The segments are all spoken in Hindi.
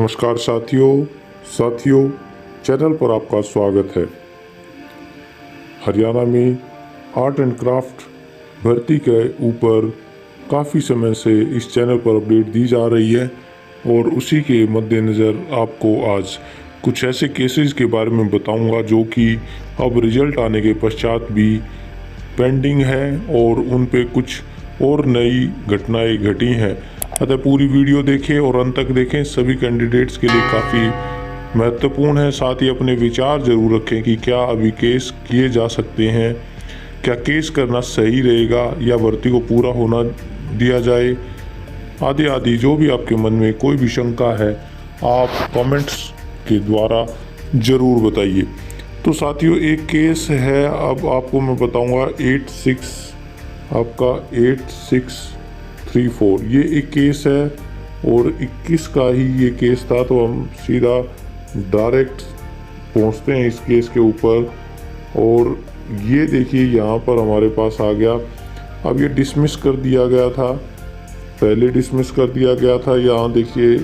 नमस्कार साथियों चैनल पर आपका स्वागत है। हरियाणा में आर्ट एंड क्राफ्ट भर्ती के ऊपर काफ़ी समय से इस चैनल पर अपडेट दी जा रही है और उसी के मद्देनज़र आपको आज कुछ ऐसे केसेस के बारे में बताऊंगा जो कि अब रिजल्ट आने के पश्चात भी पेंडिंग है और उन पे कुछ और नई घटनाएं घटी हैं। अतः पूरी वीडियो देखें और अंत तक देखें। सभी कैंडिडेट्स के लिए काफ़ी महत्वपूर्ण है। साथ ही अपने विचार ज़रूर रखें कि क्या अभी केस किए जा सकते हैं, क्या केस करना सही रहेगा या भर्ती को पूरा होना दिया जाए, आदि आदि जो भी आपके मन में कोई भी शंका है आप कमेंट्स के द्वारा ज़रूर बताइए। तो साथियों एक केस है, अब आपको मैं बताऊंगा 8634 ये एक केस है और 21 का ही ये केस था। तो हम सीधा डायरेक्ट पहुंचते हैं इस केस के ऊपर और ये देखिए यहाँ पर हमारे पास आ गया। अब ये डिसमिस कर दिया गया था, पहले डिसमिस कर दिया गया था, यहाँ देखिए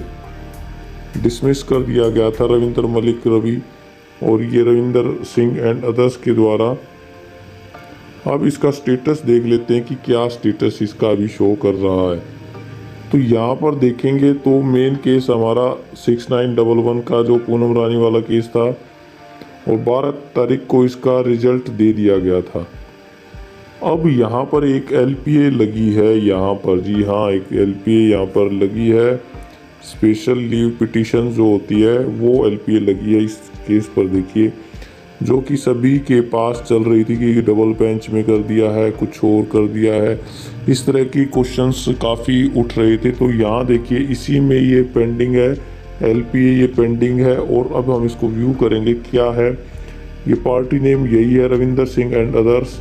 डिसमिस कर दिया गया था रविंद्र मलिक रवि और ये रविंदर सिंह एंड अदर्स के द्वारा। अब इसका स्टेटस देख लेते हैं कि क्या स्टेटस इसका अभी शो कर रहा है। तो यहाँ पर देखेंगे तो मेन केस हमारा 6911 का जो पूनम रानी वाला केस था और 12 तारीख को इसका रिजल्ट दे दिया गया था। अब यहाँ पर एक LPA लगी है, यहाँ पर जी हाँ एक LPA यहाँ पर लगी है, स्पेशल लीव पिटीशन जो होती है वो LPA लगी है इस केस पर। देखिए जो कि सभी के पास चल रही थी कि डबल बेंच में कर दिया है, कुछ और कर दिया है, इस तरह की क्वेश्चंस काफ़ी उठ रहे थे। तो यहाँ देखिए इसी में ये पेंडिंग है, LPA ये पेंडिंग है और अब हम इसको व्यू करेंगे क्या है। ये पार्टी नेम यही है, Ravinder Singh and others,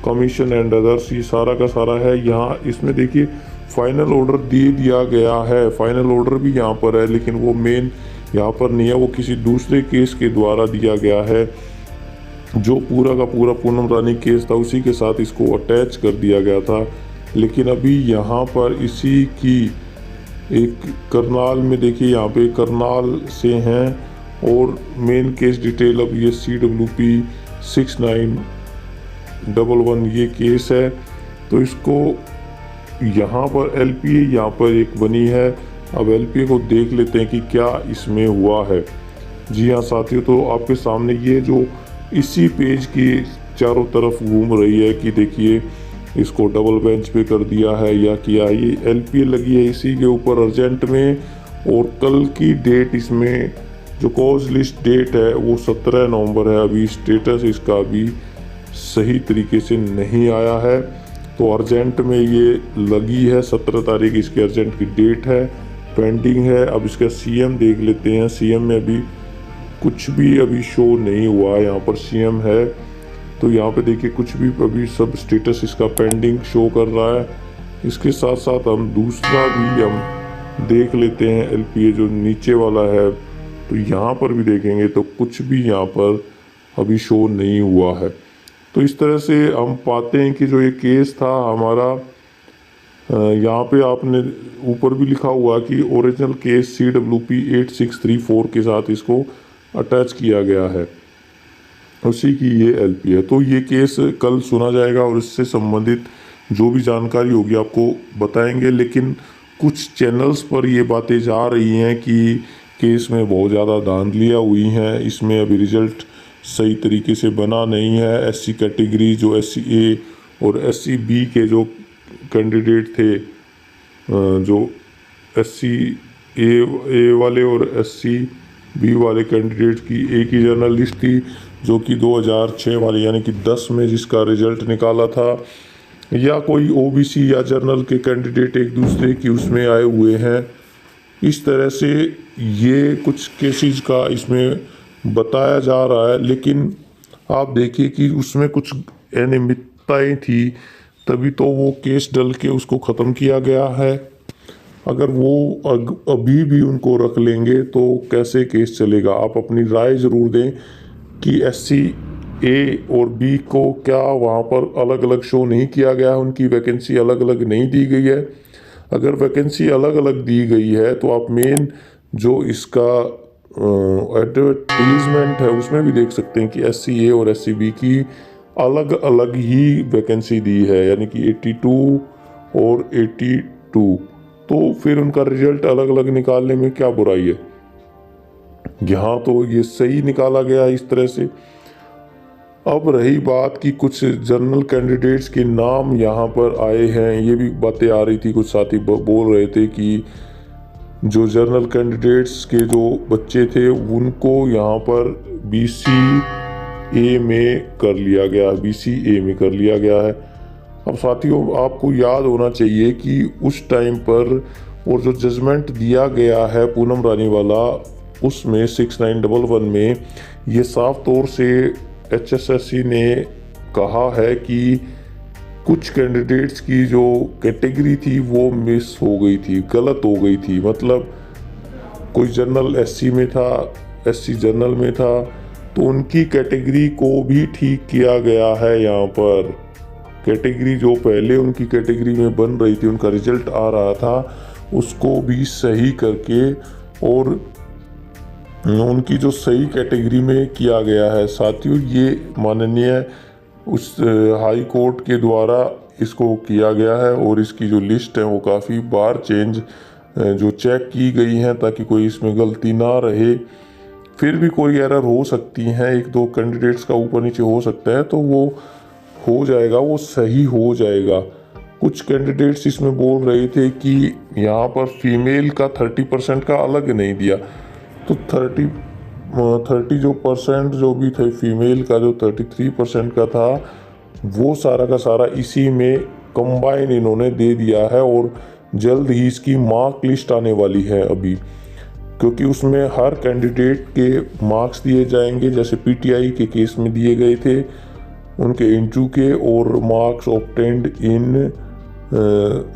commission and others, ये सारा का सारा है। यहाँ इसमें देखिए फाइनल ऑर्डर दे दिया गया है, फाइनल ऑर्डर भी यहाँ पर है लेकिन वो मेन यहाँ पर नहीं है, वो किसी दूसरे केस के द्वारा दिया गया है। जो पूरा का पूरा पूनम रानी केस था उसी के साथ इसको अटैच कर दिया गया था। लेकिन अभी यहाँ पर इसी की एक करनाल में देखिए यहाँ पे करनाल से हैं और मेन केस डिटेल अब ये CWP 6911 ये केस है। तो इसको यहाँ पर LPA यहाँ पर एक बनी है। अब LPA को देख लेते हैं कि क्या इसमें हुआ है। जी हाँ साथियों, तो आपके सामने ये जो इसी पेज की चारों तरफ घूम रही है कि देखिए इसको डबल बेंच पे कर दिया है या किया, ये LPA लगी है इसी के ऊपर अर्जेंट में। और कल की डेट इसमें जो कॉज लिस्ट डेट है वो 17 नवंबर है। अभी स्टेटस इसका अभी सही तरीके से नहीं आया है, तो अर्जेंट में ये लगी है। 17 तारीख इसके अर्जेंट की डेट है, पेंडिंग है। अब इसका CM देख लेते हैं। CM में अभी कुछ भी अभी शो नहीं हुआ है, यहाँ पर CM है तो यहाँ पे देखिए कुछ भी अभी सब स्टेटस इसका पेंडिंग शो कर रहा है। इसके साथ साथ हम दूसरा भी हम देख लेते हैं LPA जो नीचे वाला है, तो यहाँ पर भी देखेंगे तो कुछ भी यहाँ पर अभी शो नहीं हुआ है। तो इस तरह से हम पाते हैं कि जो ये केस था हमारा, यहाँ पे आपने ऊपर भी लिखा हुआ कि ओरिजिनल केस CWP 8634 के साथ इसको अटैच किया गया है, उसी की ये LPA है। तो ये केस कल सुना जाएगा और इससे संबंधित जो भी जानकारी होगी आपको बताएंगे। लेकिन कुछ चैनल्स पर ये बातें जा रही हैं कि केस में बहुत ज़्यादा धांधलियाँ हुई हैं, इसमें अभी रिजल्ट सही तरीके से बना नहीं है। SC कैटेगरी जो SC A और SC B के जो कैंडिडेट थे, जो SC A वाले और SC B वाले कैंडिडेट की एक ही जर्नल लिस्ट थी जो कि 2006 वाले यानी कि 10 में जिसका रिजल्ट निकाला था, या कोई OBC या जर्नल के कैंडिडेट एक दूसरे की उसमें आए हुए हैं। इस तरह से ये कुछ केसेस का इसमें बताया जा रहा है। लेकिन आप देखिए कि उसमें कुछ अनियमितताएं थी, तभी तो वो केस डल के उसको ख़त्म किया गया है। अगर वो अभी भी उनको रख लेंगे तो कैसे केस चलेगा। आप अपनी राय ज़रूर दें कि SC A और B को क्या वहाँ पर अलग अलग शो नहीं किया गया है, उनकी वैकेंसी अलग अलग नहीं दी गई है। अगर वैकेंसी अलग अलग दी गई है तो आप मेन जो इसका एडवर्टीजमेंट है उसमें भी देख सकते हैं कि SCA और SCB की अलग अलग ही वैकेंसी दी है, यानी कि 82 और 82। तो फिर उनका रिजल्ट अलग अलग निकालने में क्या बुराई है। यहाँ तो ये सही निकाला गया इस तरह से। अब रही बात कि कुछ जनरल कैंडिडेट्स के नाम यहाँ पर आए हैं, ये भी बातें आ रही थी, कुछ साथी बोल रहे थे कि जो जनरल कैंडिडेट्स के जो बच्चे थे उनको यहाँ पर BCA में कर लिया गया, BCA में कर लिया गया है। अब साथियों आपको याद होना चाहिए कि उस टाइम पर और जो जजमेंट दिया गया है पूनम रानी वाला, उसमें 6911 में ये साफ तौर से HSSC ने कहा है कि कुछ कैंडिडेट्स की जो कैटेगरी थी वो मिस हो गई थी, गलत हो गई थी। मतलब कोई जनरल SC में था, SC जनरल में था, तो उनकी कैटेगरी को भी ठीक किया गया है। यहाँ पर कैटेगरी जो पहले उनकी कैटेगरी में बन रही थी, उनका रिजल्ट आ रहा था, उसको भी सही करके और उनकी जो सही कैटेगरी में किया गया है। साथियों ये माननीय उस हाई कोर्ट के द्वारा इसको किया गया है और इसकी जो लिस्ट है वो काफ़ी बार चेंज जो चेक की गई हैं ताकि कोई इसमें गलती ना रहे। फिर भी कोई एरर हो सकती है, एक दो कैंडिडेट्स का ऊपर नीचे हो सकता है, तो वो हो जाएगा, वो सही हो जाएगा। कुछ कैंडिडेट्स इसमें बोल रहे थे कि यहाँ पर फीमेल का 30% का अलग नहीं दिया, तो 30 जो परसेंट जो भी थे फीमेल का, जो 33% का था, वो सारा का सारा इसी में कंबाइन इन्होंने दे दिया है। और जल्द ही इसकी मार्क लिस्ट आने वाली है अभी, क्योंकि उसमें हर कैंडिडेट के मार्क्स दिए जाएंगे, जैसे PTI के केस में दिए गए थे उनके इंटरव्यू के, और marks obtained in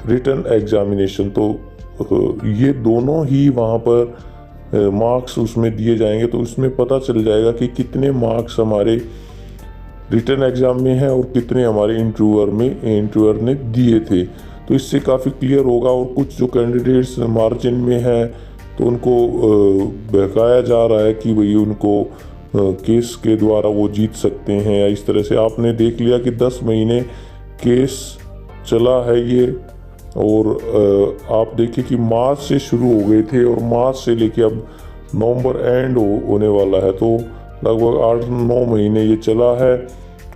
written examination. तो ये दोनों ही वहाँ पर मार्क्स उसमें दिए जाएंगे, तो उसमें पता चल जाएगा कि कितने मार्क्स हमारे रिटन एग्ज़ाम में हैं और कितने हमारे इंटरव्यूअर ने दिए थे। तो इससे काफ़ी क्लियर होगा। और कुछ जो कैंडिडेट्स मार्जिन में हैं तो उनको बहकाया जा रहा है कि भाई उनको केस के द्वारा वो जीत सकते हैं, या इस तरह से। आपने देख लिया कि 10 महीने केस चला है ये, और आप देखिए कि मार्च से शुरू हो गए थे और मार्च से लेके अब नवंबर एंड होने वाला है, तो लगभग 8-9 महीने ये चला है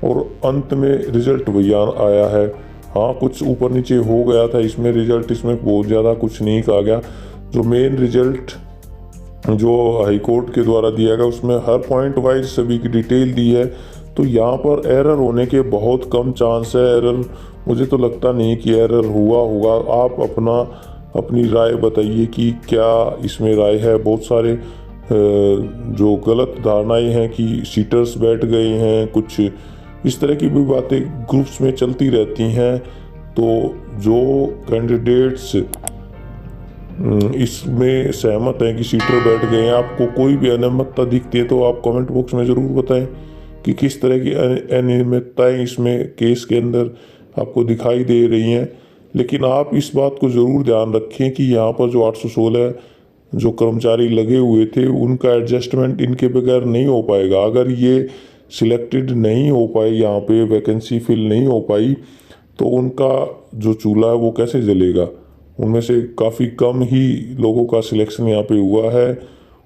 और अंत में रिजल्ट भैया आया है। हाँ कुछ ऊपर नीचे हो गया था इसमें रिजल्ट, इसमें बहुत ज़्यादा कुछ नहीं कहा गया। जो मेन रिजल्ट जो हाई कोर्ट के द्वारा दिया गया उसमें हर पॉइंट वाइज सभी की डिटेल दी है, तो यहाँ पर एरर होने के बहुत कम चांस है। एरर मुझे तो लगता नहीं कि एरर हुआ होगा। आप अपनी राय बताइए कि क्या इसमें राय है। बहुत सारे जो गलत धारणाएं हैं कि सीटर्स बैठ गए हैं, कुछ इस तरह की भी बातें ग्रुप्स में चलती रहती हैं। तो जो कैंडिडेट्स इसमें सहमत हैं कि सीटर बैठ गए हैं, आपको कोई भी अनियमितता दिखती है तो आप कमेंट बॉक्स में ज़रूर बताएं कि किस तरह की अनियमितताएं इसमें केस के अंदर आपको दिखाई दे रही हैं। लेकिन आप इस बात को ज़रूर ध्यान रखें कि यहाँ पर जो 816 जो कर्मचारी लगे हुए थे उनका एडजस्टमेंट इनके बगैर नहीं हो पाएगा। अगर ये सिलेक्टेड नहीं हो पाए, यहाँ पे वैकेंसी फिल नहीं हो पाई, तो उनका जो चूल्हा है वो कैसे जलेगा। उनमें से काफ़ी कम ही लोगों का सिलेक्शन यहाँ पे हुआ है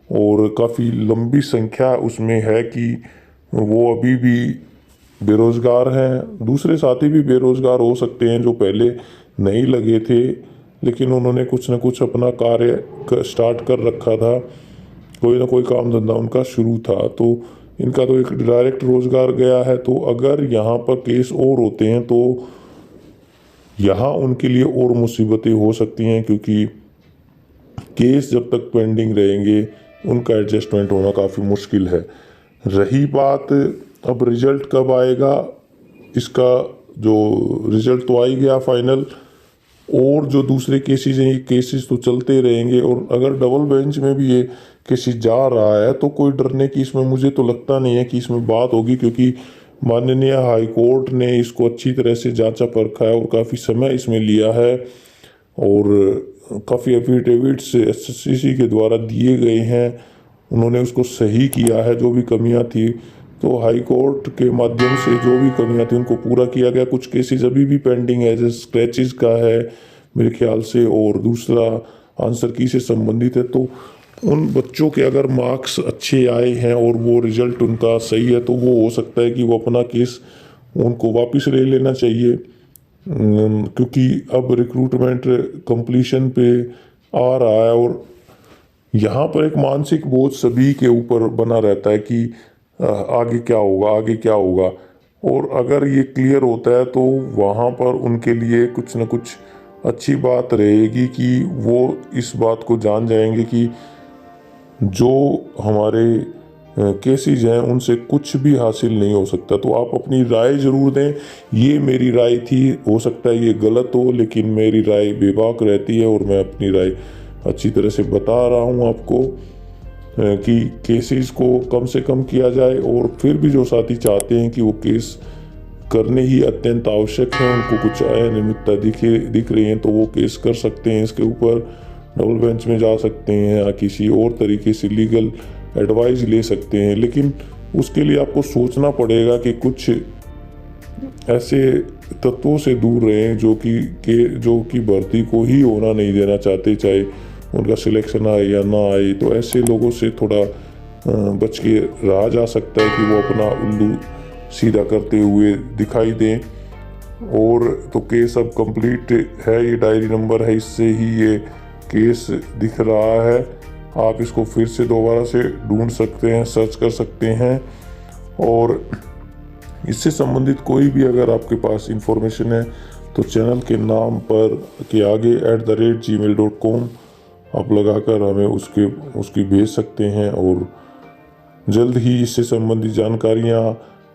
और काफ़ी लंबी संख्या उसमें है कि वो अभी भी बेरोज़गार हैं। दूसरे साथी भी बेरोज़गार हो सकते हैं जो पहले नहीं लगे थे, लेकिन उन्होंने कुछ ना कुछ अपना कार्य स्टार्ट कर रखा था, कोई ना कोई काम धंधा उनका शुरू था, तो इनका तो एक डायरेक्ट रोज़गार गया है। तो अगर यहाँ पर केस और होते हैं तो यहाँ उनके लिए और मुसीबतें हो सकती हैं, क्योंकि केस जब तक पेंडिंग रहेंगे उनका एडजस्टमेंट होना काफ़ी मुश्किल है। रही बात अब रिज़ल्ट कब आएगा, इसका जो रिज़ल्ट तो आ ही गया फाइनल, और जो दूसरे केसेस हैं ये केसेस तो चलते रहेंगे। और अगर डबल बेंच में भी ये केसेस जा रहा है तो कोई डरने की इसमें मुझे तो लगता नहीं है कि इसमें बात होगी, क्योंकि माननीय हाई कोर्ट ने इसको अच्छी तरह से जांचा परखा है और काफ़ी समय इसमें लिया है। और काफ़ी एफिडेविट्स एसएससीसी के द्वारा दिए गए हैं, उन्होंने उसको सही किया है। जो भी कमियां थी तो हाई कोर्ट के माध्यम से जो भी कमियां थी उनको पूरा किया गया। कुछ केसेस अभी भी पेंडिंग है, जैसे स्क्रैचेस का है मेरे ख्याल से, और दूसरा आंसर की से संबंधित है। तो उन बच्चों के अगर मार्क्स अच्छे आए हैं और वो रिजल्ट उनका सही है तो वो हो सकता है कि वो अपना केस उनको वापस ले लेना चाहिए, क्योंकि अब रिक्रूटमेंट कंप्लीशन पे आ रहा है। और यहाँ पर एक मानसिक बोझ सभी के ऊपर बना रहता है कि आगे क्या होगा, आगे क्या होगा। और अगर ये क्लियर होता है तो वहाँ पर उनके लिए कुछ ना कुछ अच्छी बात रहेगी कि वो इस बात को जान जाएंगे कि जो हमारे केसेस हैं उनसे कुछ भी हासिल नहीं हो सकता। तो आप अपनी राय ज़रूर दें। ये मेरी राय थी, हो सकता है ये गलत हो, लेकिन मेरी राय बेबाक रहती है और मैं अपनी राय अच्छी तरह से बता रहा हूँ आपको कि केसेस को कम से कम किया जाए। और फिर भी जो साथी चाहते हैं कि वो केस करने ही अत्यंत आवश्यक है, उनको कुछ अनियमितता दिख रही है, तो वो केस कर सकते हैं। इसके ऊपर डबल बेंच में जा सकते हैं या किसी और तरीके से लीगल एडवाइस ले सकते हैं। लेकिन उसके लिए आपको सोचना पड़ेगा कि कुछ ऐसे तत्वों से दूर रहें जो कि भर्ती को ही होना नहीं देना चाहते, चाहे उनका सिलेक्शन आए या ना आए। तो ऐसे लोगों से थोड़ा बच के रहा जा सकता है कि वो अपना उल्लू सीधा करते हुए दिखाई दें। और तो केस अब कंप्लीट है, ये डायरी नंबर है, इससे ही ये केस दिख रहा है। आप इसको फिर से दोबारा से ढूंढ सकते हैं, सर्च कर सकते हैं। और इससे संबंधित कोई भी अगर आपके पास इंफॉर्मेशन है तो चैनल के नाम पर के आगे @gmail.com आप लगाकर हमें उसकी भेज सकते हैं। और जल्द ही इससे संबंधित जानकारियाँ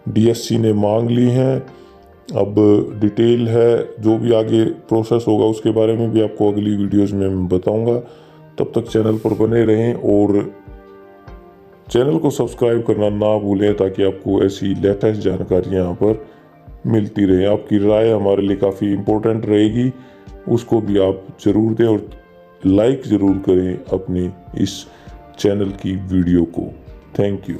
डीएससी ने मांग ली हैं। अब डिटेल है, जो भी आगे प्रोसेस होगा उसके बारे में भी आपको अगली वीडियोस में मैं बताऊंगा। तब तक चैनल पर बने रहें और चैनल को सब्सक्राइब करना ना भूलें, ताकि आपको ऐसी लेटेस्ट जानकारियाँ यहाँ पर मिलती रहे। आपकी राय हमारे लिए काफ़ी इम्पोर्टेंट रहेगी, उसको भी आप ज़रूर दें और लाइक ज़रूर करें अपने इस चैनल की वीडियो को। Thank you.